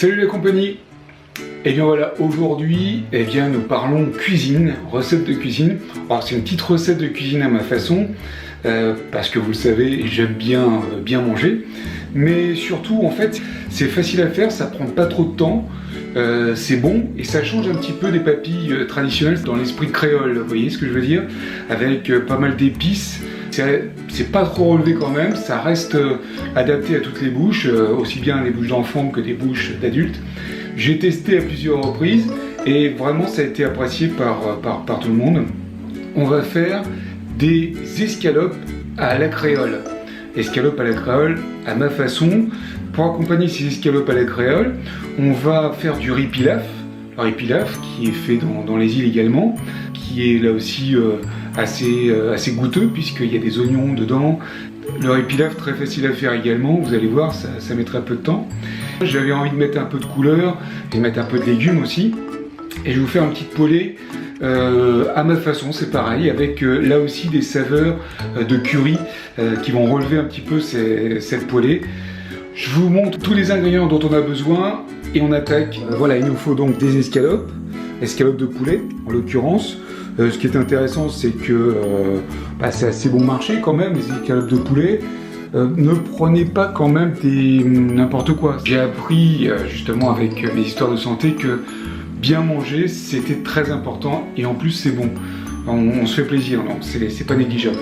Salut la compagnie. Et bien voilà, aujourd'hui, nous parlons cuisine, recette de cuisine. Alors c'est une petite recette de cuisine à ma façon, parce que vous le savez, j'aime bien manger. Mais surtout, en fait, c'est facile à faire, ça prend pas trop de temps, c'est bon et ça change un petit peu des papilles traditionnelles dans l'esprit créole. Vous voyez ce que je veux dire? Avec pas mal d'épices. C'est pas trop relevé quand même, ça reste adapté à toutes les bouches, aussi bien les bouches d'enfants que des bouches d'adultes. J'ai testé à plusieurs reprises et vraiment ça a été apprécié par tout le monde. On va faire des escalopes à la créole. Escalopes à la créole à ma façon. Pour accompagner ces escalopes à la créole, on va faire du riz pilaf. Le riz pilaf qui est fait dans les îles également, qui est là aussi assez goûteux puisqu'il y a des oignons dedans. Le riz pilaf très facile à faire également, vous allez voir, ça mettrait un peu de temps. J'avais envie de mettre un peu de couleur et de mettre un peu de légumes aussi. Et je vais vous faire une petite poêlée à ma façon, c'est pareil, avec là aussi des saveurs de curry qui vont relever un petit peu cette poêlée. Je vous montre tous les ingrédients dont on a besoin et on attaque. Voilà, il nous faut donc des escalopes de poulet en l'occurrence. Ce qui est intéressant, c'est que c'est assez bon marché quand même, les escalopes de poulet. Ne prenez pas quand même n'importe quoi. J'ai appris justement avec mes histoires de santé que bien manger c'était très important et en plus c'est bon. On se fait plaisir, donc c'est pas négligeable.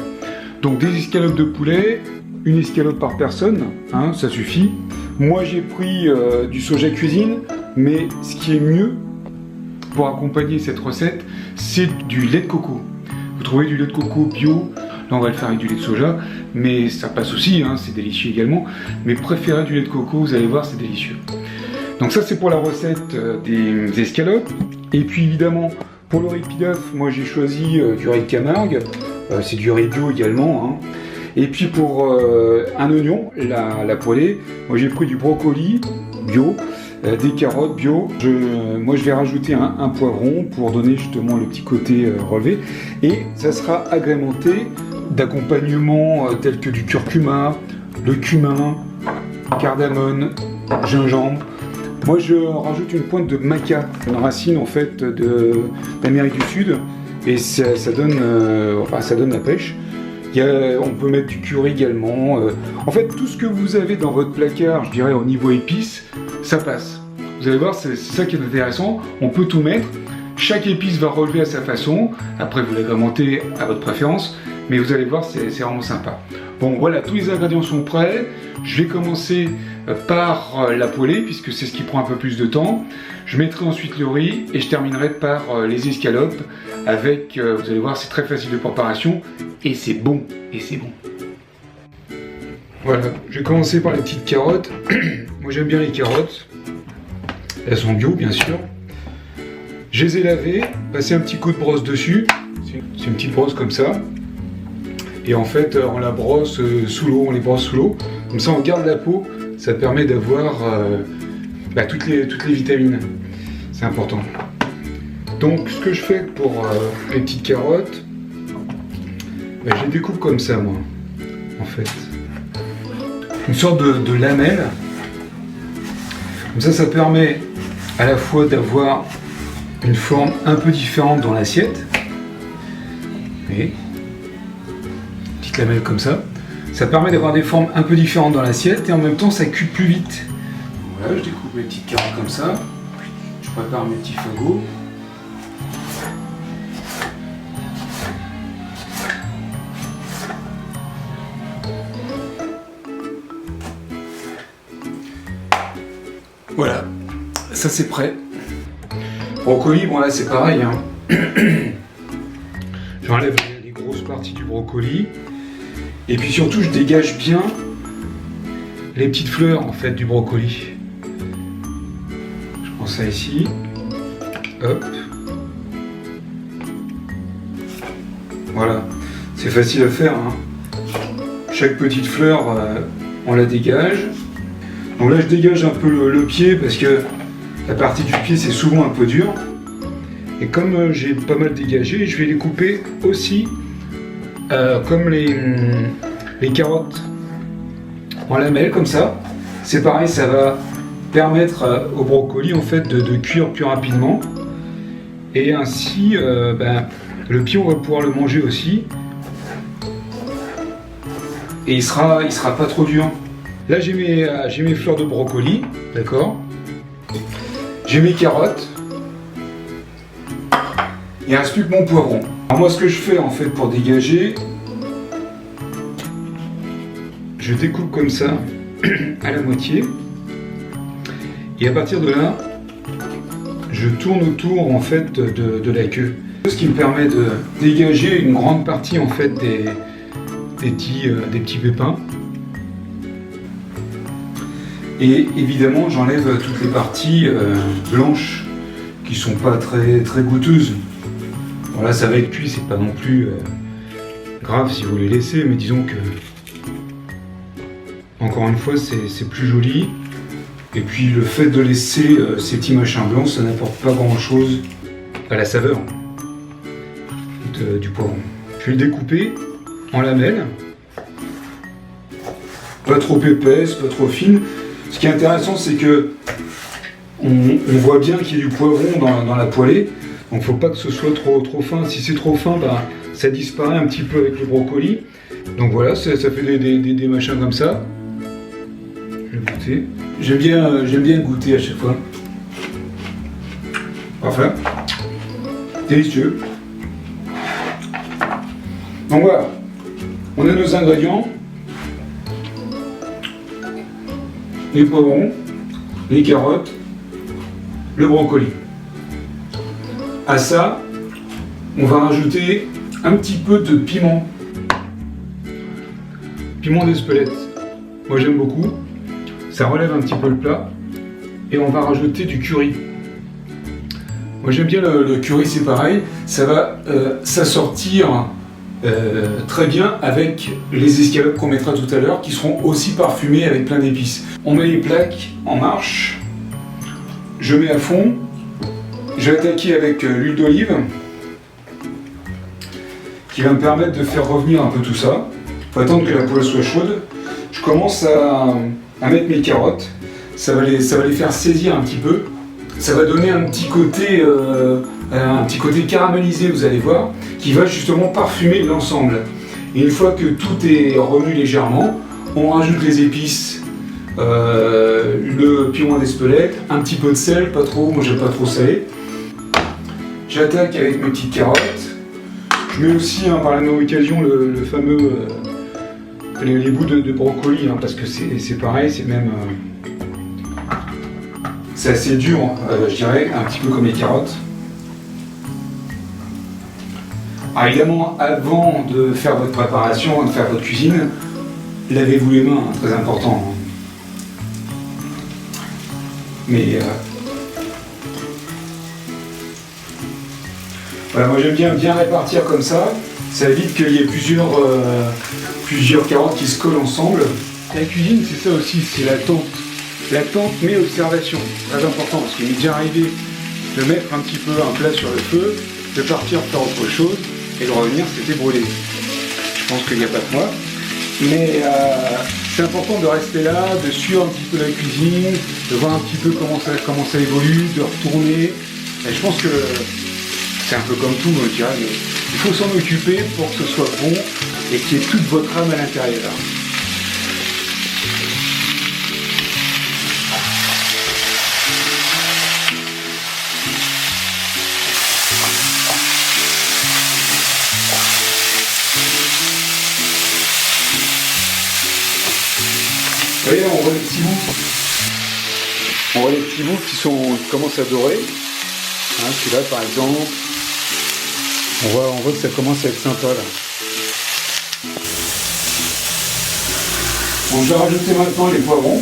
Donc des escalopes de poulet, une escalope par personne, hein, ça suffit. Moi j'ai pris du soja cuisine, mais ce qui est mieux pour accompagner cette recette, c'est du lait de coco. Vous trouvez du lait de coco bio. Là, on va le faire avec du lait de soja, mais ça passe aussi, hein, c'est délicieux également. Mais préférez du lait de coco, vous allez voir, c'est délicieux. Donc ça, c'est pour la recette des escalopes. Et puis évidemment, pour le riz pilaf, moi j'ai choisi du riz de Camargue. C'est du riz bio également. Hein. Et puis pour un oignon, la poêlée, moi j'ai pris du brocoli bio. Des carottes bio. Moi je vais rajouter un poivron pour donner justement le petit côté relevé. Et ça sera agrémenté d'accompagnements tels que du curcuma, le cumin, cardamone, gingembre. Moi je rajoute une pointe de maca, une racine en fait d'Amérique du Sud. Et ça donne la pêche. On peut mettre du curry également. En fait, tout ce que vous avez dans votre placard, je dirais au niveau épices, ça passe. Vous allez voir, c'est ça qui est intéressant. On peut tout mettre. Chaque épice va relever à sa façon. Après, vous l'agrémentez à votre préférence. Mais vous allez voir, c'est vraiment sympa. Bon, voilà, tous les ingrédients sont prêts. Je vais commencer par la poêlée, puisque c'est ce qui prend un peu plus de temps. Je mettrai ensuite le riz et je terminerai par les escalopes avec, vous allez voir, c'est très facile de préparation et c'est bon, Voilà, je vais commencer par les petites carottes. Moi j'aime bien les carottes. Elles sont bio, bien sûr. Je les ai lavées, passé un petit coup de brosse dessus. C'est une petite brosse comme ça. Et en fait, on la brosse sous l'eau, on les brosse sous l'eau. Comme ça, on garde la peau. Ça permet d'avoir toutes les vitamines. C'est important. Donc, ce que je fais pour les petites carottes, je les découpe comme ça, moi, en fait. Une sorte de lamelle. Comme ça permet à la fois d'avoir une forme un peu différente dans l'assiette. Et petite lamelle comme ça. Ça permet d'avoir des formes un peu différentes dans l'assiette et en même temps ça cuit plus vite. Voilà, je découpe les petites carottes comme ça. Je prépare mes petits fagots. Voilà, ça c'est prêt. Brocoli, bon là c'est pareil. Hein. J'enlève les grosses parties du brocoli. Et puis surtout je dégage bien les petites fleurs en fait du brocoli. Je prends ça ici. Hop. Voilà, c'est facile à faire. Hein. Chaque petite fleur, on la dégage. Donc là je dégage un peu le pied parce que la partie du pied c'est souvent un peu dur. Et comme j'ai pas mal dégagé, je vais les couper aussi comme les carottes en lamelles comme ça. C'est pareil, ça va permettre au brocoli en fait de cuire plus rapidement. Et ainsi, le pion va pouvoir le manger aussi. Et il sera pas trop dur. Là, j'ai mes fleurs de brocoli, d'accord. J'ai mes carottes. Il reste plus que mon poivron. Alors moi, ce que je fais en fait pour dégager, je découpe comme ça à la moitié. Et à partir de là, je tourne autour en fait de la queue. Ce qui me permet de dégager une grande partie en fait des petits pépins. Et évidemment, j'enlève toutes les parties blanches qui sont pas très goûteuses. Voilà, ça va être cuit, c'est pas non plus grave si vous les laissez, mais disons que encore une fois, c'est plus joli. Et puis le fait de laisser ces petits machins blancs, ça n'apporte pas grand chose à la saveur du poivron. Je vais le découper en lamelles, pas trop épaisse, pas trop fine. Ce qui est intéressant, c'est que on voit bien qu'il y a du poivron dans la poêlée, donc faut pas que ce soit trop fin. Si c'est trop fin, ça disparaît un petit peu avec le brocoli. Donc voilà, ça fait des machins comme ça. Je vais goûter. J'aime bien goûter à chaque fois. Parfait. Délicieux. Donc voilà, on a nos ingrédients. Les poivrons, les carottes, le brocoli. À ça, on va rajouter un petit peu de piment. Piment d'Espelette. Moi j'aime beaucoup. Ça relève un petit peu le plat. Et on va rajouter du curry. Moi j'aime bien le curry, c'est pareil. Ça va s'assortir très bien avec les escalopes qu'on mettra tout à l'heure, qui seront aussi parfumées avec plein d'épices. On met les plaques en marche. Je mets à fond. Je vais attaquer avec l'huile d'olive, qui va me permettre de faire revenir un peu tout ça. Il faut attendre que la poêle soit chaude. Je commence à mettre mes carottes. Ça va les faire saisir un petit peu. Ça va donner un petit côté caramélisé, vous allez voir, qui va justement parfumer l'ensemble. Et une fois que tout est revenu légèrement, on rajoute les épices, le piment d'Espelette, un petit peu de sel, pas trop, moi j'aime pas trop salé. J'attaque avec mes petites carottes. Je mets aussi par la même occasion le fameux les bouts de brocoli, parce que c'est pareil, c'est même c'est assez dur, je dirais, un petit peu comme les carottes. Alors évidemment, avant de faire votre préparation, avant de faire votre cuisine, lavez-vous les mains, très important. Mais voilà, moi j'aime bien répartir comme ça. Ça évite qu'il y ait plusieurs carottes qui se collent ensemble. La cuisine, c'est ça aussi, c'est l'attente. L'attente mais observation, très important, parce qu'il m'est déjà arrivé de mettre un petit peu un plat sur le feu, de partir faire autre chose, et de revenir, c'était brûlé. Je pense qu'il n'y a pas que moi. Mais c'est important de rester là, de suivre un petit peu la cuisine, de voir un petit peu comment ça évolue, de retourner. Et je pense que c'est un peu comme tout, je dirais, mais il faut s'en occuper pour que ce soit bon et qu'il y ait toute votre âme à l'intérieur. Vous voyez, on voit les petits bouts. On voit les petits bouts qui commencent à dorer. Celui-là par exemple. On voit que ça commence à être sympa là. Bon, je vais rajouter maintenant les poivrons.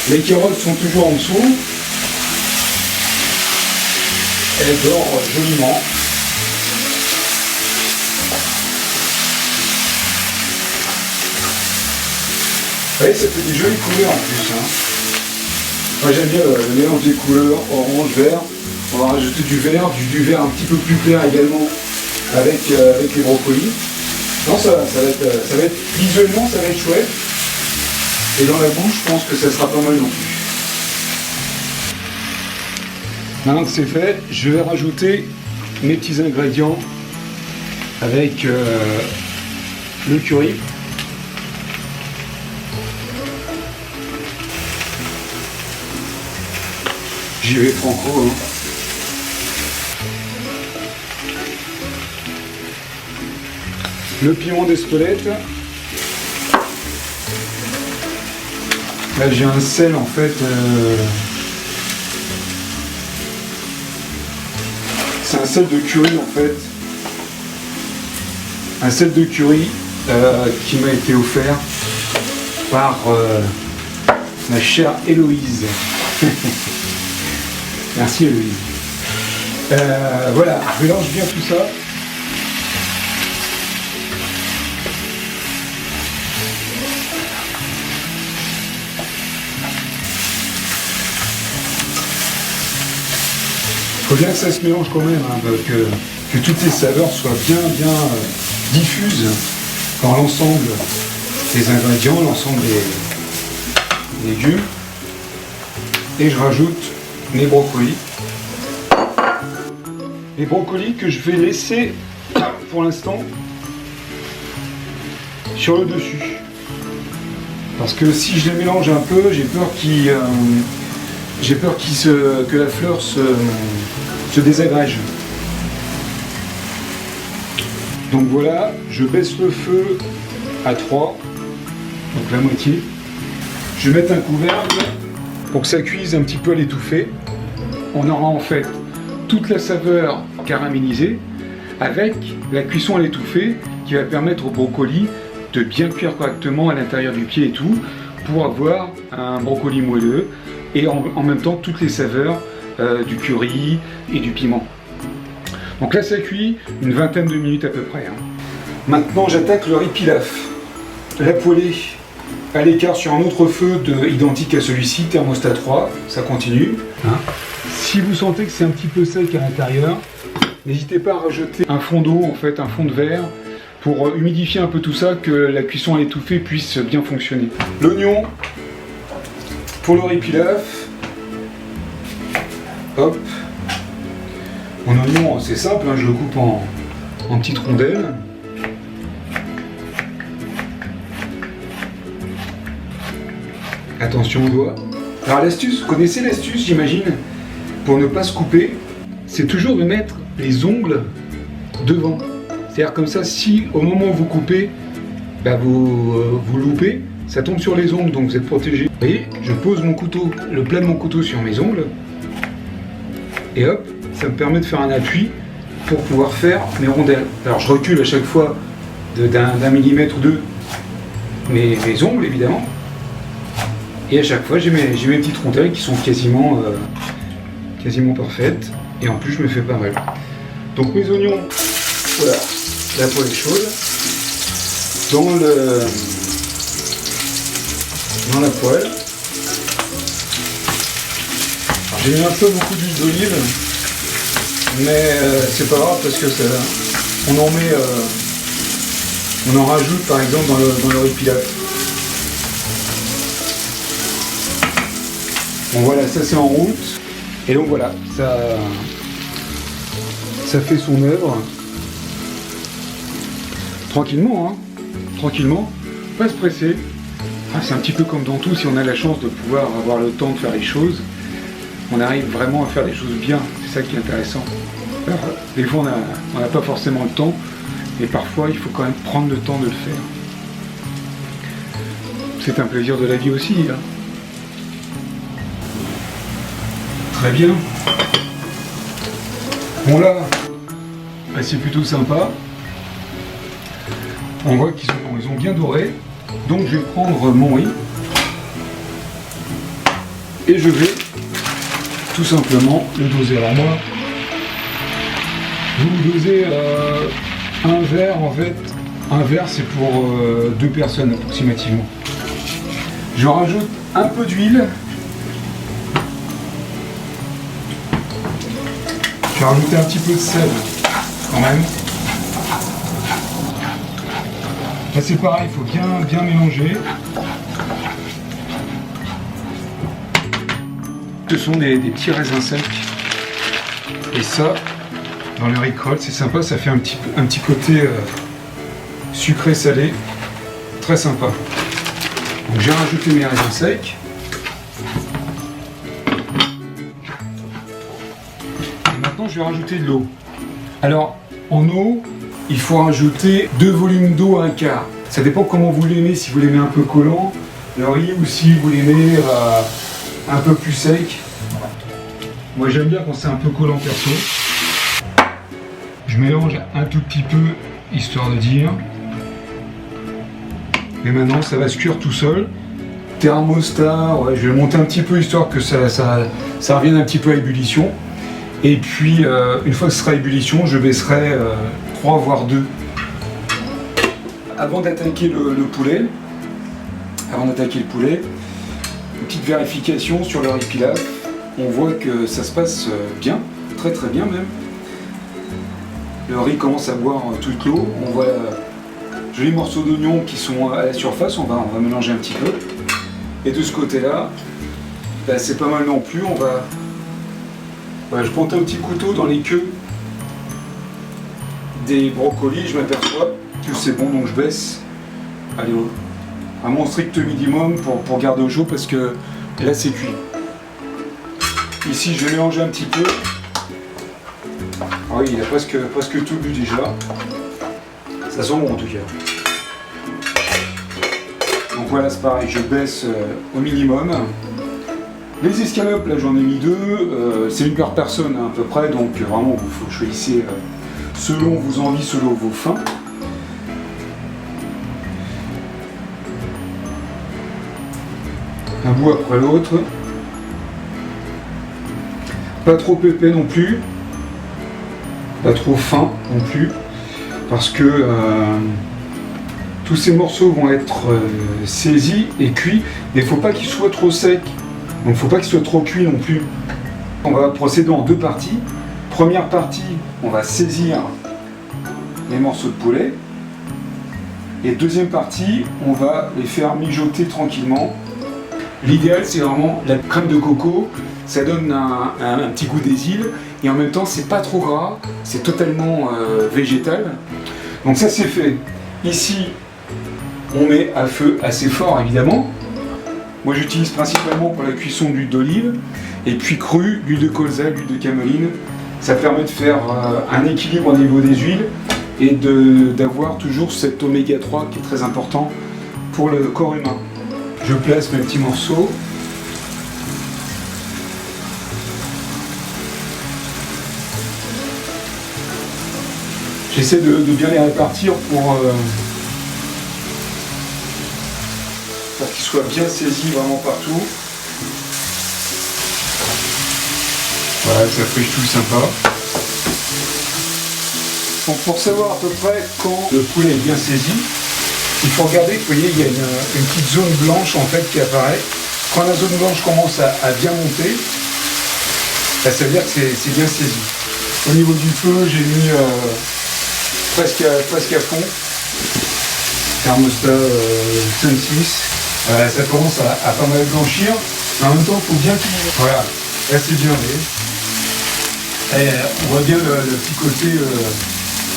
Les carottes sont toujours en dessous. Elles dorent joliment. Vous voyez, ça fait des jolies couleurs en plus. Moi j'aime bien le mélange des couleurs, orange, vert. On va rajouter du vert un petit peu plus clair également avec les brocolis. Non, ça va être visuellement, ça va être chouette. Et dans la bouche, je pense que ça sera pas mal non plus. Maintenant que c'est fait, je vais rajouter mes petits ingrédients avec le curry. J'y vais franco. Hein. Le piment d'Espelette. Là j'ai un sel en fait. C'est un sel de curry en fait. Un sel de curry qui m'a été offert par ma chère Héloïse. Merci Héloïse. Voilà, je mélange bien tout ça. Il faut bien que ça se mélange quand même, hein, que toutes les saveurs soient bien diffuses dans l'ensemble des ingrédients, l'ensemble des légumes. Et je rajoute mes brocolis. Les brocolis que je vais laisser pour l'instant sur le dessus. Parce que si je les mélange un peu, j'ai peur que la fleur se désagrège. Donc voilà, je baisse le feu à 3, donc la moitié. Je vais mettre un couvercle pour que ça cuise un petit peu à l'étouffée. On aura en fait toute la saveur caramélisée avec la cuisson à l'étouffée qui va permettre au brocoli de bien cuire correctement à l'intérieur du pied et tout pour avoir un brocoli moelleux et en même temps toutes les saveurs du curry et du piment. Donc là ça cuit une vingtaine de minutes à peu près. Hein. Maintenant j'attaque le riz pilaf. La poêlée à l'écart sur un autre feu identique à celui-ci, thermostat 3, ça continue. Hein. Si vous sentez que c'est un petit peu sec à l'intérieur, n'hésitez pas à rajouter un fond d'eau, en fait un fond de verre, pour humidifier un peu tout ça, que la cuisson à l'étouffée puisse bien fonctionner. L'oignon pour le riz pilaf. Hop. Mon oignon, c'est simple, hein, je le coupe en petites rondelles. Attention aux doigts. Alors l'astuce, vous connaissez l'astuce j'imagine, pour ne pas se couper, c'est toujours de mettre les ongles devant. C'est-à-dire comme ça, si au moment où vous coupez, bah vous loupez, ça tombe sur les ongles, donc vous êtes protégé. Vous voyez, je pose mon couteau, le plat de mon couteau sur mes ongles, et hop, ça me permet de faire un appui pour pouvoir faire mes rondelles. Alors je recule à chaque fois d'un millimètre ou deux mes ongles évidemment, et à chaque fois j'ai mes petites rondelles qui sont quasiment parfaites, et en plus je me fais pas mal. Donc mes oignons, voilà, la poêle est chaude, dans la poêle. J'ai mis un peu beaucoup d'huile d'olive, mais c'est pas grave parce que ça, on en rajoute par exemple dans le riz pilaf. Bon voilà, ça c'est en route, et donc voilà, ça fait son œuvre. Tranquillement, hein, tranquillement, pas se presser. Ah, c'est un petit peu comme dans tout, si on a la chance de pouvoir avoir le temps de faire les choses, on arrive vraiment à faire les choses bien, c'est ça qui est intéressant. Alors, des fois on n'a pas forcément le temps, mais parfois il faut quand même prendre le temps de le faire. C'est un plaisir de la vie aussi. Hein. Très bien. Bon là, bah, c'est plutôt sympa. On voit qu'ils ont bien doré. Donc je vais prendre mon riz et je vais tout simplement le doser. Alors moi, vous dosez un verre en fait. Un verre c'est pour 2 personnes approximativement. Je rajoute un peu d'huile. vais rajouter un petit peu de sel quand même. Là c'est pareil, il faut bien mélanger. Ce sont des petits raisins secs. Et ça, dans le Rickroll, c'est sympa, ça fait un petit côté sucré-salé. Très sympa. Donc j'ai rajouté mes raisins secs. Et maintenant je vais rajouter de l'eau. Alors en eau, il faut rajouter 2 volumes d'eau à 1/4. Ça dépend comment vous l'aimez, si vous l'aimez un peu collant, le riz, ou si vous l'aimez un peu plus sec. Moi j'aime bien quand c'est un peu collant perso. Je mélange un tout petit peu, histoire de dire. Et maintenant ça va se cuire tout seul. Thermostat, ouais, je vais le monter un petit peu histoire que ça revienne un petit peu à ébullition. Et puis une fois que ce sera à ébullition, je baisserai 3 voire 2. Avant d'attaquer le poulet, une petite vérification sur le riz pilaf. On voit que ça se passe bien, très très bien même. Le riz commence à boire toute l'eau. On voit jolis morceaux d'oignons qui sont à la surface. On va mélanger un petit peu. Et de ce côté-là, bah, c'est pas mal non plus. Je pointe un petit couteau dans les queues des brocolis. Je m'aperçois que c'est bon, donc je baisse. Allez, à mon strict minimum pour garder au chaud parce que là c'est cuit. Ici, je vais mélanger un petit peu. Oui, il a presque tout bu déjà. Ça sent bon en tout cas. Donc voilà, c'est pareil, je baisse au minimum. Les escalopes, là j'en ai mis 2. C'est une par personne hein, à peu près, donc vraiment il faut choisir selon vos envies, selon vos faims. Un bout après l'autre. Pas trop épais non plus, pas trop fin non plus, parce que tous ces morceaux vont être saisis et cuits, mais il ne faut pas qu'ils soient trop secs, donc il ne faut pas qu'ils soient trop cuits non plus. On va procéder en 2 parties. Première partie, on va saisir les morceaux de poulet, et deuxième partie, on va les faire mijoter tranquillement. L'idéal, c'est vraiment la crème de coco. Ça donne un petit goût des îles et en même temps c'est pas trop gras, c'est totalement végétal. Donc ça c'est fait. Ici on met à feu assez fort évidemment. Moi j'utilise principalement pour la cuisson d'huile d'olive et puis crue, l'huile de colza, l'huile de cameline. Ça permet de faire un équilibre au niveau des huiles et d'avoir toujours cet oméga 3 qui est très important pour le corps humain. Je place mes petits morceaux. J'essaie de bien les répartir pour qu'ils soient bien saisis vraiment partout. Voilà, ça friche tout sympa. Donc pour savoir à peu près quand le poulet est bien saisi, il faut regarder, vous voyez, il y a une petite zone blanche en fait qui apparaît. Quand la zone blanche commence à bien monter, ça veut dire que c'est bien saisi. Au niveau du feu, j'ai mis presque à fond. Thermostat 5-6. Ça commence à pas mal blanchir. Mais en même temps, il faut bien qu'il... Voilà, là c'est bien. Et on voit bien le petit côté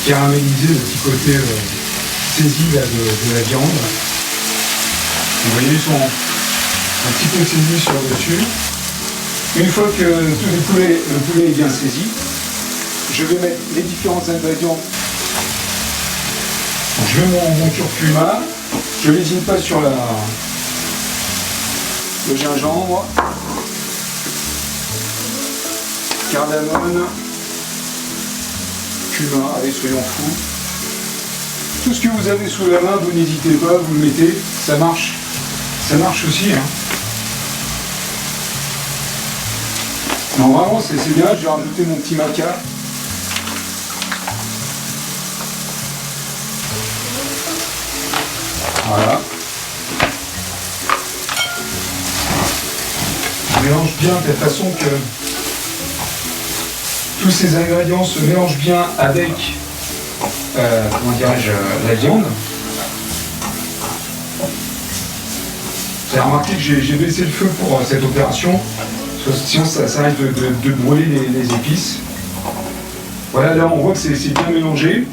caramélisé, le petit côté saisi là, de la viande. Vous voyez, ils sont un petit peu saisis sur le dessus. Une fois que tout le poulet est bien saisi, je vais mettre les différents ingrédients. Donc, je mets mon curcuma, je ne lésine pas sur le gingembre, cardamome, cumin, allez soyons fous. Tout ce que vous avez sous la main, vous n'hésitez pas, vous le mettez, ça marche aussi. Hein. Non vraiment c'est bien, je vais rajouter mon petit maca. Voilà. Je mélange bien de telle façon que tous ces ingrédients se mélangent bien avec comment dirais-je, la viande. Vous avez remarqué que j'ai baissé le feu pour cette opération, parce que sinon ça risque de brûler les épices. Voilà, là on voit que c'est bien mélangé.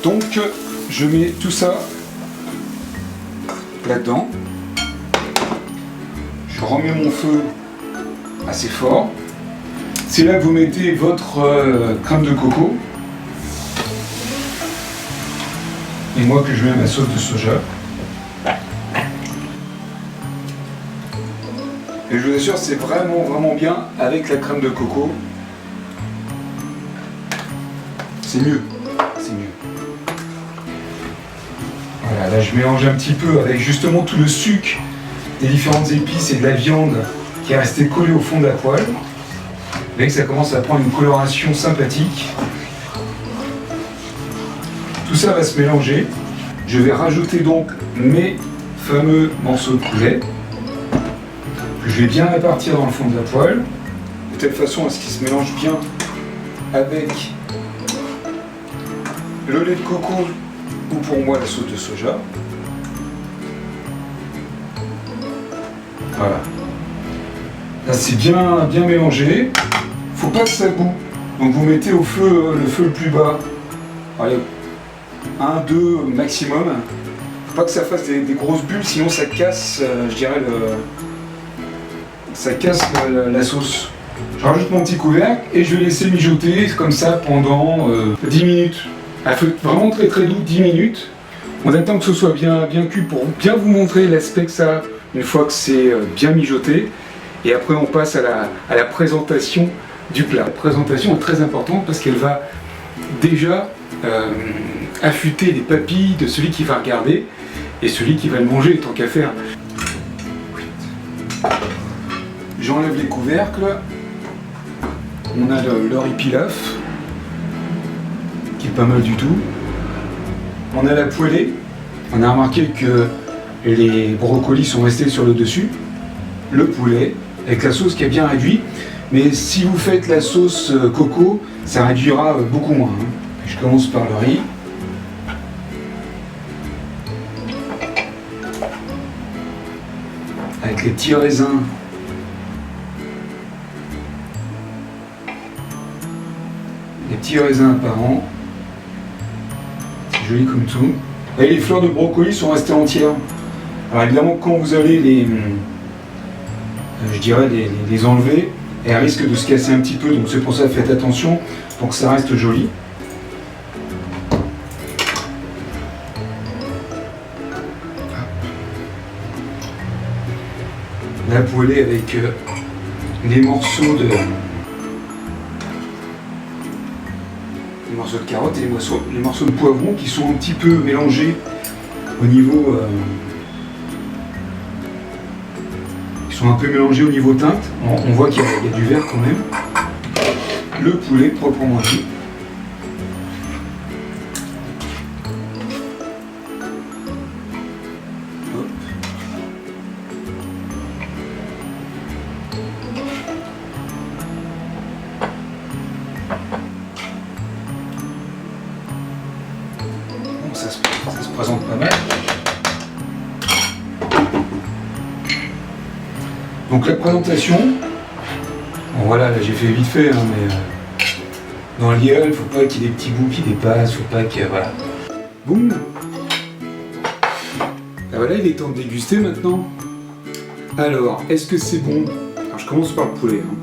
Donc je mets tout ça là-dedans. Je remets mon feu assez fort. C'est là que vous mettez votre crème de coco. Et moi que je mets ma sauce de soja. Et je vous assure, c'est vraiment bien avec la crème de coco. C'est mieux. C'est mieux. Voilà, là je mélange un petit peu avec justement tout le sucre des différentes épices et de la viande qui est resté collé au fond de la poêle. Vous voyez que ça commence à prendre une coloration sympathique. Tout ça va se mélanger. Je vais rajouter donc mes fameux morceaux de poulet que je vais bien répartir dans le fond de la poêle de telle façon à ce qu'ils se mélangent bien avec le lait de coco ou pour moi la sauce de soja. Voilà. Là c'est bien mélangé. Faut pas que ça boue. Donc vous mettez au feu le feu le plus bas. Allez, 1, 2 maximum. Faut pas que ça fasse des grosses bulles, sinon ça casse, je dirais, ça casse la sauce. Je rajoute mon petit couvercle et je vais laisser mijoter comme ça pendant 10 minutes. À feu vraiment très doux, 10 minutes. On attend que ce soit bien cuit pour bien vous montrer l'aspect que ça a une fois que c'est bien mijoté. Et après on passe à la présentation du plat. La présentation est très importante parce qu'elle va déjà affûter les papilles de celui qui va regarder et celui qui va le manger tant qu'à faire. J'enlève les couvercles. On a le riz pilaf qui est pas mal du tout. On a la poêlée. On a remarqué que les brocolis sont restés sur le dessus. Le poulet avec la sauce qui est bien réduite. Mais si vous faites la sauce coco, ça réduira beaucoup moins. Je commence par le riz. Avec les petits raisins. Les petits raisins apparents. C'est joli comme tout. Et les fleurs de brocoli sont restées entières. Alors évidemment, quand vous allez les enlever, elles risquent de se casser un petit peu. Donc c'est pour ça, faites attention pour que ça reste joli. La poêlée avec les morceaux de carottes et les morceaux de poivron qui sont un petit peu mélangés au niveau teinte. On voit qu'il y a du vert quand même. Le poulet proprement dit. Ça se présente pas mal. Donc la présentation, bon voilà, là j'ai fait vite fait, hein, mais dans l'idéal, il faut pas qu'il y ait des petits bouts qui dépassent, faut pas que voilà. Boum. Ah voilà, il est temps de déguster maintenant. Alors, est-ce que c'est bon? Alors je commence par le poulet. Hein.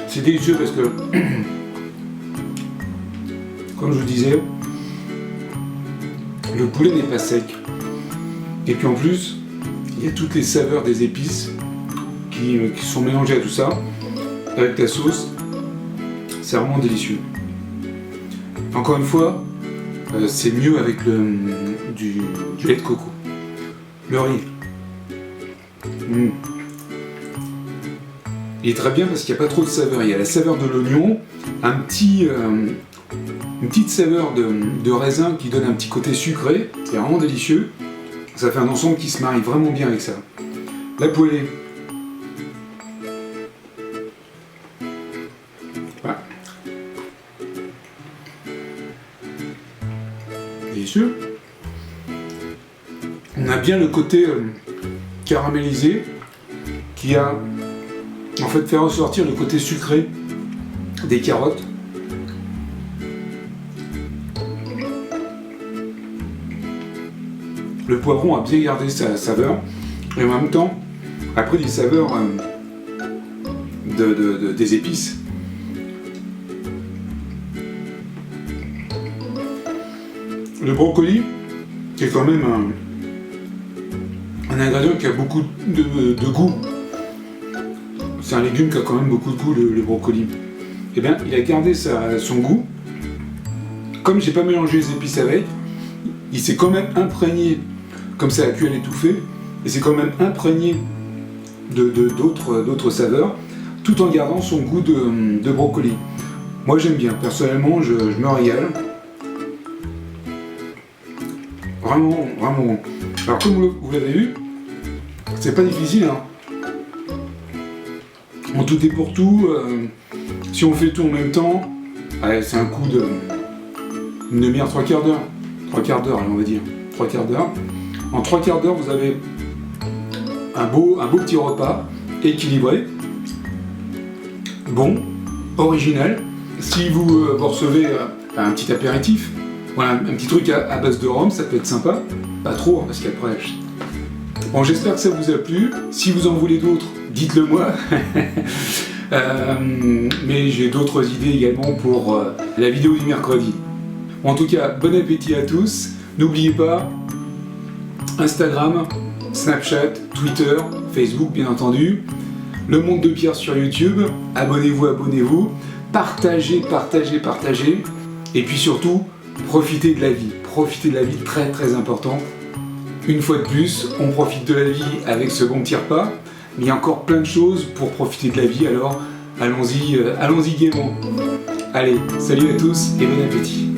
C'est délicieux parce que, comme je vous disais, le poulet n'est pas sec. Et puis en plus, il y a toutes les saveurs des épices qui sont mélangées à tout ça, avec la sauce. C'est vraiment délicieux. Encore une fois, c'est mieux avec du lait de coco. Le riz. Il est très bien parce qu'il n'y a pas trop de saveur. Il y a la saveur de l'oignon, une petite saveur de raisin qui donne un petit côté sucré. C'est vraiment délicieux. Ça fait un ensemble qui se marie vraiment bien avec ça. la poêlée. Voilà. Délicieux. On a bien le côté caramélisé qui a en fait fait ressortir le côté sucré des carottes. Le poivron a bien gardé sa saveur et en même temps a pris des saveurs des épices. Le brocoli, qui est quand même un ingrédient qui a beaucoup de goût. C'est un légume qui a quand même beaucoup de goût, le brocoli. Eh bien, il a gardé son goût. Comme j'ai pas mélangé les épices avec, il s'est quand même imprégné, comme ça a cuit à l'étouffée, et c'est quand même imprégné d'autres saveurs, tout en gardant son goût de brocoli. Moi j'aime bien, personnellement je me régale. Vraiment, vraiment bon. Alors comme vous l'avez vu, c'est pas difficile, hein. En tout et pour tout, si on fait tout en même temps, allez, c'est un coup une demi-heure, 3/4 d'heure. 3/4 d'heure, allez, on va dire. 3/4 d'heure. En 3/4 d'heure, vous avez un beau petit repas, équilibré, bon, original. Si vous recevez un petit apéritif, voilà, un petit truc à base de rhum, ça peut être sympa. Pas trop, hein, parce qu'après... Bon, j'espère que ça vous a plu. Si vous en voulez d'autres, dites-le moi. Mais j'ai d'autres idées également pour la vidéo du mercredi. En tout cas, bon appétit à tous. N'oubliez pas, Instagram, Snapchat, Twitter, Facebook bien entendu, Le Monde de Pierre sur YouTube. Abonnez-vous, abonnez-vous. Partagez, partagez, partagez. Et puis surtout, profitez de la vie. Profitez de la vie, très très important. Une fois de plus, on profite de la vie avec ce bon petit repas. Mais il y a encore plein de choses pour profiter de la vie, alors allons-y gaiement. Allez, salut à tous et bon appétit.